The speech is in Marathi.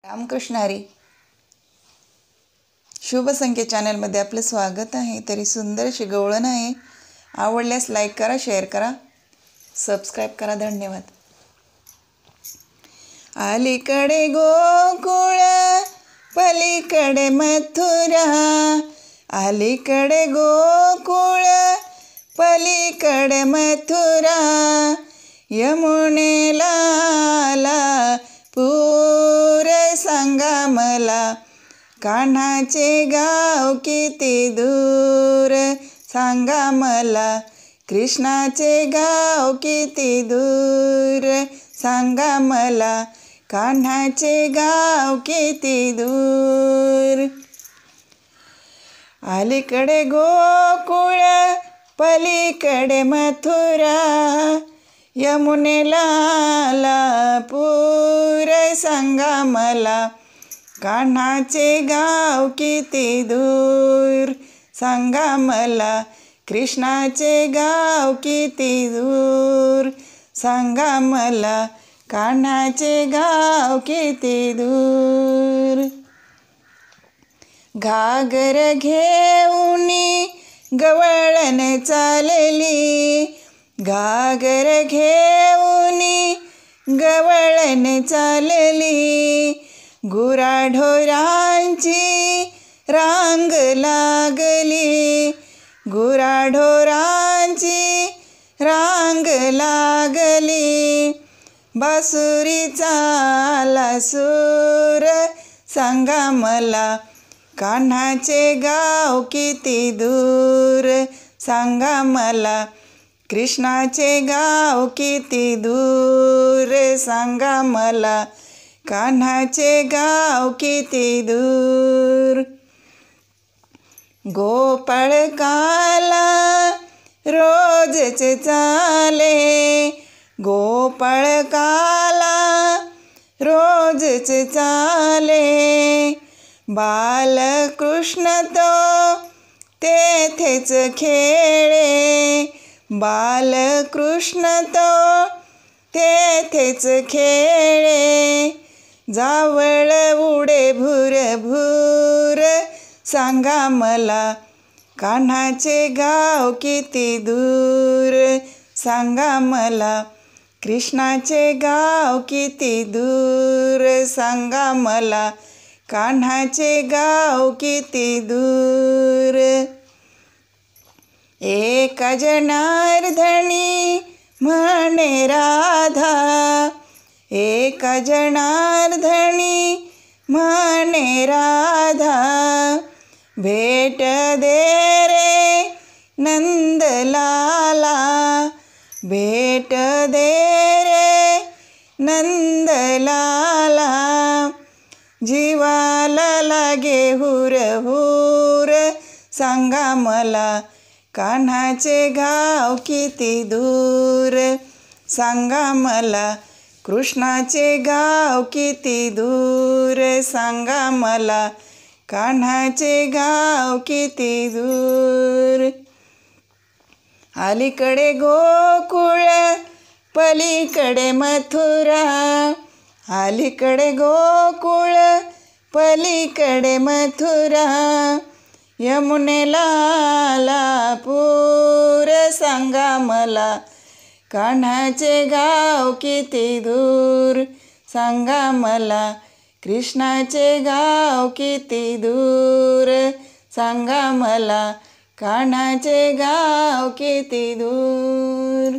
रामकृष्ण हरी. शुभ संख्या चॅनलमध्ये आपलं स्वागत आहे. तरी सुंदर अशी गवळण आहे. आवडल्यास लाईक करा, शेअर करा, सबस्क्राईब करा. धन्यवाद. अलीकडे गोकुळ, पलीकडे मथुरा. अलीकडे गोकुळ, पलीकडे मथुरा. यमुनेला आला पूर, सांगा मला कान्हाचे गाव किती दूर. सांगा मला कृष्णाचे गाव किती दूर. सांगा मला कान्हाचे गाव किती दूर. अलीकडे गोकुळ, पलीकडे मथुरा. यमुनेला आला पूर, सांगा मला कान्हाचे गाव किती दूर. सांगा मला कृष्णाचे गाव किती दूर. सांगा मला कान्हाचे गाव किती दूर. घागर घेऊनी गवळण चालली. घागर घेऊनी गवळण चालली. गुराढोरांची रांग लागली. गुराढोरांची रांग लागली. बासुरीचा आला सूर. सांगा मला कान्हाचे गाव किती दूर. सांगा मला कृष्णाचे गाव किती दूर. सांगा मला कान्हाचे गाव किती दूर. गोपाळकाला रोजच चाले. गोपाळकाला रोजच चाले. बालकृष्ण तो तेथेच खेळे. बालकृष्ण तो तेथेच खेळे. जावळ उडे भूर भूर. सांगा मला कान्हाचे गाव किती दूर. सांगा मला कृष्णाचे गाव किती दूर. सांगा मला कान्हाचे गाव किती दूर. एका जनार्दनी म्हणे राधा. एका जनार्दनी म्हणे राधा. भेट दे रे नंदलाला. भेट दे रे नंदलाला. जीवाला लागे हुर हुर. सांगा मला कान्हाचे गाव किती दूर. सांगा मला कृष्णाचे गाव किती दूर. सांगा मला कान्हाचे गाव किती दूर. अलीकडे गोकुळ, पलीकडे मथुरा. अलीकडे गोकुळ, पलीकडे मथुरा. यमुनेला आला पूर. सांगा मला कान्हाचे गाव किती दूर. सांगा मला कृष्णाचे गाव किती दूर. सांगा मला कान्हाचे गाव किती दूर.